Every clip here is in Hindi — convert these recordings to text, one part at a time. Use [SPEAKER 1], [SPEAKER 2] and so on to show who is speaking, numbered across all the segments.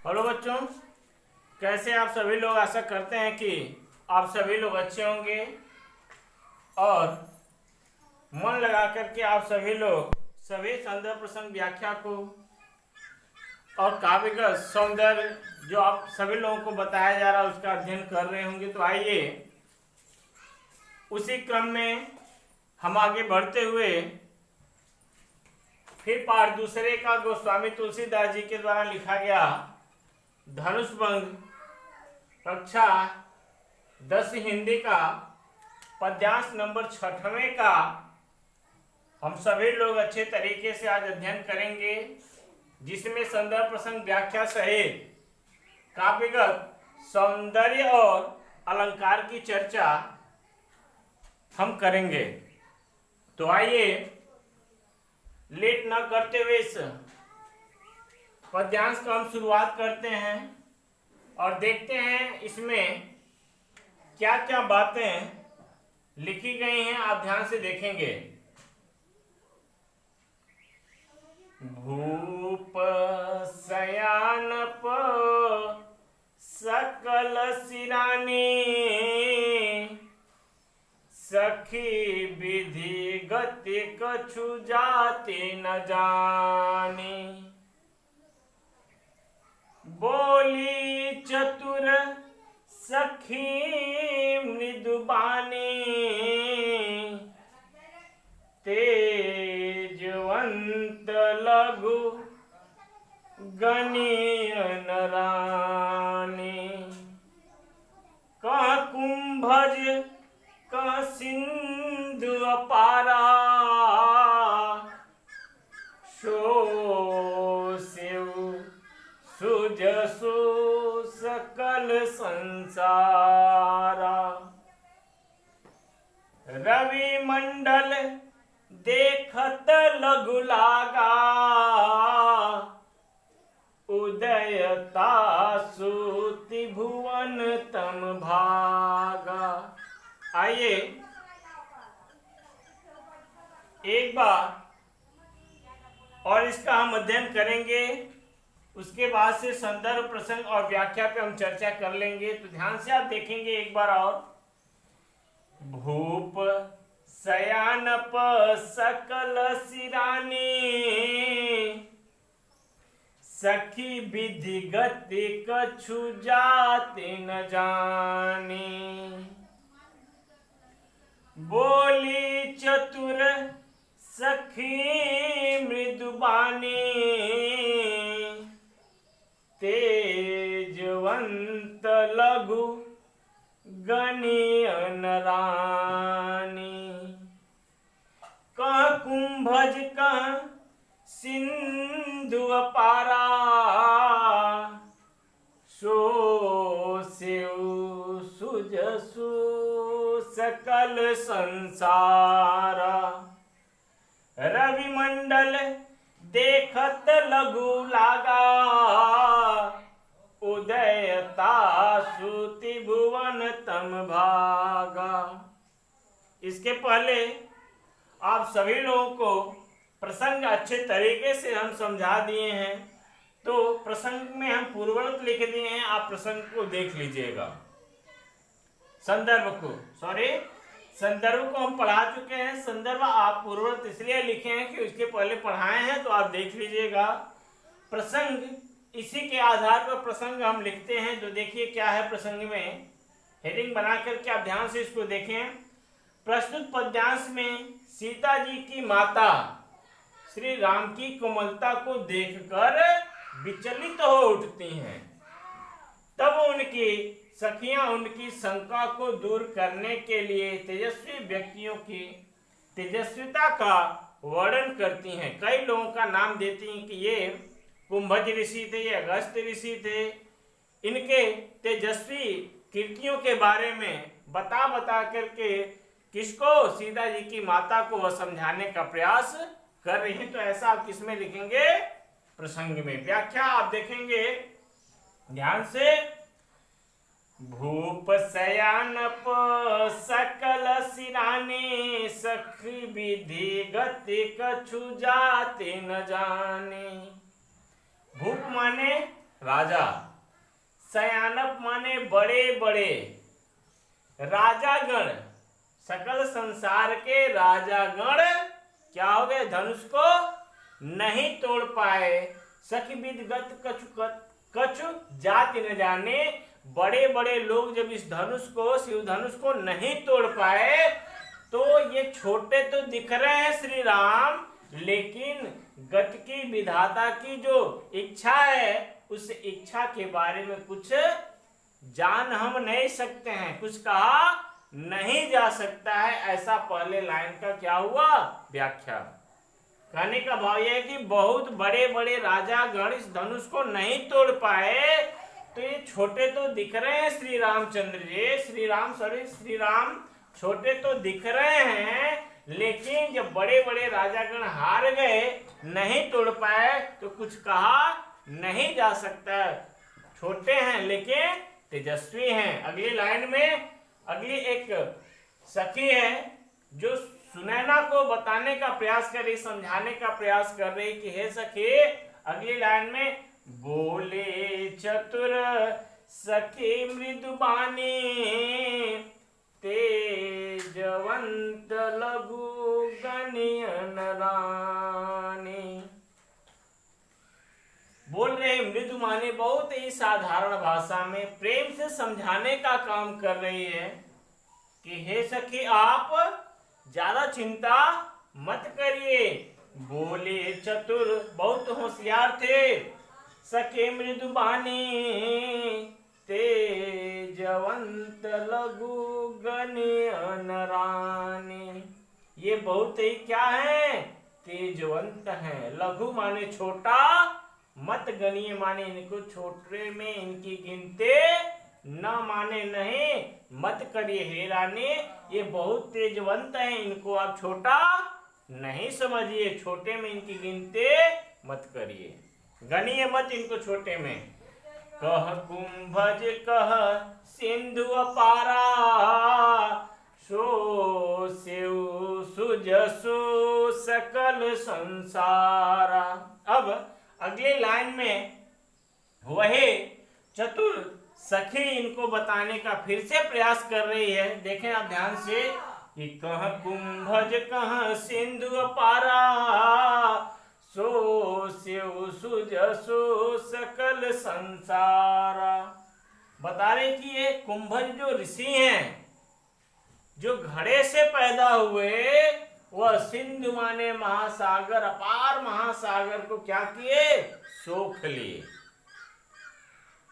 [SPEAKER 1] हेलो बच्चों, कैसे आप सभी लोग। आशा करते हैं कि आप सभी लोग अच्छे होंगे और मन लगा करके आप सभी लोग सभी संदर्भ प्रसंग व्याख्या को और काव्यगत सौंदर्य जो आप सभी लोगों को बताया जा रहा है उसका अध्ययन कर रहे होंगे। तो आइए उसी क्रम में हम आगे बढ़ते हुए फिर पाठ दूसरे का गोस्वामी तुलसीदास जी के द्वारा लिखा गया धनुष भंग कक्षा 10 हिंदी का पद्यांश नंबर 6वें का हम सभी लोग अच्छे तरीके से आज अध्ययन करेंगे, जिसमें संदर्भ प्रसंग व्याख्या सहित काव्यगत सौंदर्य और अलंकार की चर्चा हम करेंगे। तो आइए लेट न करते हुए इस पद्यांश का हम शुरुआत करते हैं और देखते हैं इसमें क्या क्या बातें लिखी गई हैं। आप ध्यान से देखेंगे। भूप शयानप सकल सिरानी, सखी विधि गति कछु जाति न जानी। बोली चतुर सखी मृदुबानी, तेजवंत लघु गणीय नरानी। कह कुंभज कह सिंधु अपारा, सो शिव सुजसु सकल संसारा। रवि मंडल देखत लघु लागा, उदयता सुति भुवन तम भागा। आइए एक बार और इसका हम अध्ययन करेंगे, उसके बाद से संदर्भ प्रसंग और व्याख्या पे हम चर्चा कर लेंगे। तो ध्यान से आप देखेंगे एक बार और। भूप शयानप सकल सिरानी, सखी विधि गति कछु जाति न जानी। बोली चतुर सखी मृदुबानी, तेजवंत लघु गणीय नरानी। कह कुंभज कह सिंधु अपारा, सो शिव सुजसु सकल संसारा। रवि मंडल देखत लघु लागा, उदयता सुति भुवन तम भागा। इसके पहले आप सभी लोगों को प्रसंग अच्छे तरीके से हम समझा दिए हैं। तो प्रसंग में हम पूर्ववर्त लिख दिए हैं, आप प्रसंग को देख लीजिएगा। संदर्भ को हम पढ़ा चुके हैं। संदर्भ आप पूर्ववर्त इसलिए लिखे हैं कि उसके पहले पढ़ाए हैं, तो आप देख लीजिएगा। प्रसंग इसी के आधार पर प्रसंग हम लिखते हैं। जो देखिए क्या है प्रसंग में, हेडिंग बना करके आप ध्यान से इसको देखें। प्रस्तुत पद्यांश में सीता जी की माता श्री राम की कोमलता को देखकर विचलित हो उठती हैं। तब उनकी सखियां उनकी शंका को दूर करने के लिए तेजस्वी व्यक्तियों की तेजस्विता का वर्णन करती हैं। कई लोगों का नाम देती हैं कि ये कुंभज ऋषि थे, ये अगस्त्य ऋषि थे। इनके तेजस्वी कीर्तियों के बारे में बता करके किसको, सीता जी की माता को वह समझाने का प्रयास कर रही हैं। तो ऐसा आप किसमें लिखेंगे, प्रसंग में। व्याख्या आप देखेंगे ध्यान से। भूप शयानप सकल सिरानी, सखी विधि गति कछु जाति न जाने। भूप माने राजा, शयानप माने बड़े बड़े, राजागण, सकल संसार के राजागण क्या हो गए, धनुष को नहीं तोड़ पाए। सखी विदगत कछु जाति न जाने, बड़े बड़े लोग जब इस धनुष को, शिव धनुष को नहीं तोड़ पाए, तो ये छोटे तो दिख रहे हैं श्री राम, लेकिन गत की विधाता की जो इच्छा है, उस इच्छा के बारे में कुछ जान हम नहीं सकते हैं, कुछ कहा नहीं जा सकता है। ऐसा पहले लाइन का क्या हुआ, व्याख्या। कहने का भाव यह है कि बहुत बड़े बड़े राजा गण इस धनुष को नहीं तोड़ पाए, तो ये छोटे तो दिख रहे हैं श्री रामचंद्र जी, श्री राम छोटे तो दिख रहे हैं, लेकिन जब बड़े बड़े राजागण हार गए, नहीं तोड़ पाए, तो कुछ कहा नहीं जा सकता। छोटे हैं लेकिन तेजस्वी हैं। अगली लाइन में अगली एक सखी है जो सुनैना को बताने का प्रयास कर रही, समझाने का प्रयास कर रही कि हे सखी, अगली लाइन में बोले चतुर सखी मृदुबानी, तेजवंत लघु गणियन रानी। बोल रहे मृदु माने बहुत ही साधारण भाषा में प्रेम से समझाने का काम कर रही है कि हे सखी, आप ज्यादा चिंता मत करिए। बोले चतुर, बहुत होशियार थे, सखे मृदुबानी, तेजवंत लघु गणियन रानी। ये बहुत ही क्या है, तेजवंत हैं। लघु माने छोटा, मत गणीय माने इनको छोटे में इनकी गिनते न माने नहीं, मत करिए हे रानी, ये बहुत तेजवंत हैं, इनको आप छोटा नहीं समझिए, छोटे में इनकी गिनते मत करिए, गणीय मत इनको छोटे में। कह कुंभज कह सिंधु अपारा, सो सेउ सुजसु सकल संसारा। अब अगले लाइन में वही चतुर सखी इनको बताने का फिर से प्रयास कर रही है। देखें आप ध्यान से कि कह कुंभज कह सिंधु अपारा, सो सेउ सुजसु सकल संसारा। बता रहे कि ये कुंभज जो ऋषि हैं, जो घड़े से पैदा हुए, वह सिंधु माने महासागर, अपार महासागर को क्या किए, सोख लिए।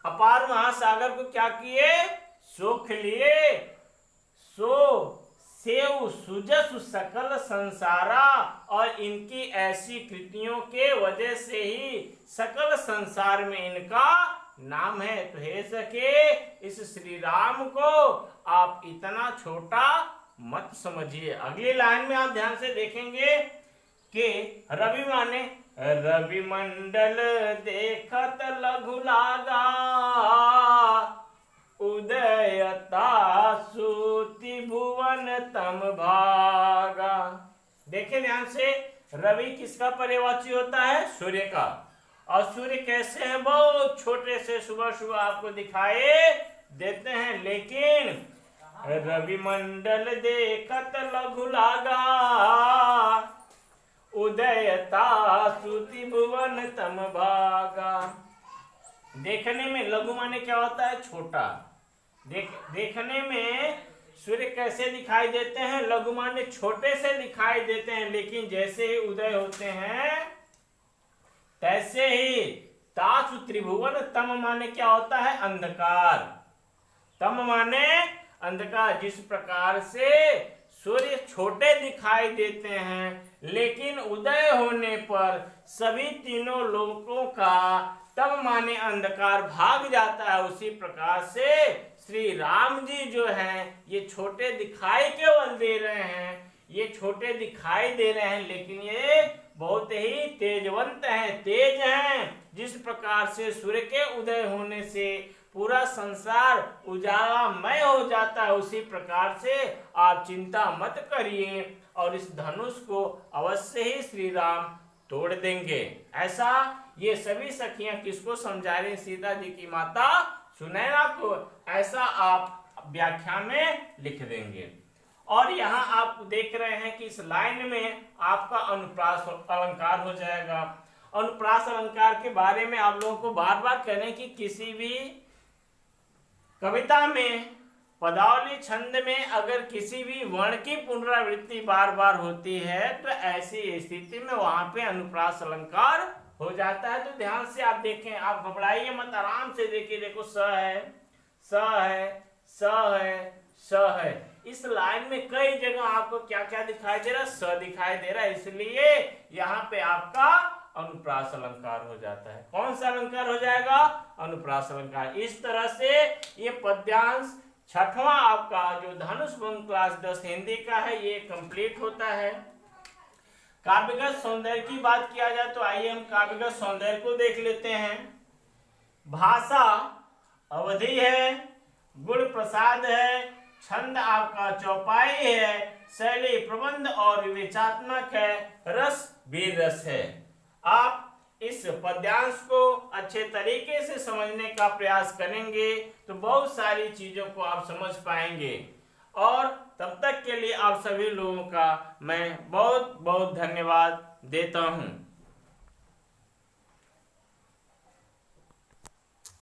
[SPEAKER 1] अपार महासागर को क्या किए, सोख लिए। सो सेव सुजसु सकल संसारा, और इनकी ऐसी कृतियों के वजह से ही सकल संसार में इनका नाम है। तो हे सके, इस श्री राम को आप इतना छोटा मत समझिए। अगली लाइन में आप ध्यान से देखेंगे कि रवि माने रवि मंडल देखत लघु लागा, उदयता सूति भुवन तम भागा। देखिए ध्यान से, रवि किसका पर्यायवाची होता है, सूर्य का। और सूर्य कैसे है, बहुत छोटे से सुबह सुबह आपको दिखाई देते हैं, लेकिन रवि मंडल देखत लघु लागा, उदयता सूति भुवन तम भागा। देखने में लघु माने क्या होता है, छोटा। देखने में सूर्य कैसे दिखाई देते हैं, लघु माने छोटे से दिखाई देते हैं, लेकिन जैसे ही उदय होते हैं तैसे ही तासु त्रिभुवन, तम माने क्या होता है, अंधकार। तम माने अंधकार। जिस प्रकार से सूर्य छोटे दिखाई देते हैं, लेकिन उदय होने पर सभी तीनों लोकों का तम माने अंधकार भाग जाता है, उसी प्रकार से श्री राम जी जो हैं ये छोटे दिखाई केवल दे रहे हैं, ये छोटे दिखाई दे रहे हैं, लेकिन ये बहुत ही तेजवंत हैं, तेज हैं। जिस प्रकार से सूर्य के उदय होने से पूरा संसार उजालामय हो जाता है, उसी प्रकार से आप चिंता मत करिए और इस धनुष को अवश्य ही श्री राम तोड़ देंगे। ऐसा ये सभी सखियां किसको समझा रही? सीता जी की माता सुनैना को। ऐसा आप व्याख्या में लिख देंगे। और यहाँ आप देख रहे हैं कि इस लाइन में आपका अनुप्रास अलंकार हो जाएगा। अनुप्रास अलंकार के बारे में आप लोगों को बार बार करें कि किसी भी कविता में, पदावली छंद में अगर किसी भी वर्ण की पुनरावृत्ति बार बार होती है तो ऐसी स्थिति में वहां पे अनुप्रास अलंकार हो जाता है। तो ध्यान से आप देखें, आप घबराइए मत, आराम से देखिए। देखो स है, स है, स है, स है। इस लाइन में कई जगह आपको क्या क्या दिखाई दे रहा है? स दिखाई दे रहा है, इसलिए यहाँ पे आपका अनुप्रास अलंकार हो जाता है। कौन सा अलंकार हो जाएगा? अनुप्रास अलंकार। इस तरह से ये पद्यांश छठवां आपका जो धनुष भंग क्लास 10 हिंदी का है ये कंप्लीट होता है। काव्यगत सौंदर्य की बात किया जाए तो आइए हम काव्यगत सौंदर्य को देख लेते हैं। भाषा अवधि है, गुण प्रसाद है, छंद आपका चौपाई है, शैली प्रबंध और विवेचात्मक है, रस वीर रस है। आप इस पद्यांश को अच्छे तरीके से समझने का प्रयास करेंगे तो बहुत सारी चीजों को आप समझ पाएंगे। और तब तक के लिए आप सभी लोगों का मैं बहुत बहुत धन्यवाद देता हूं।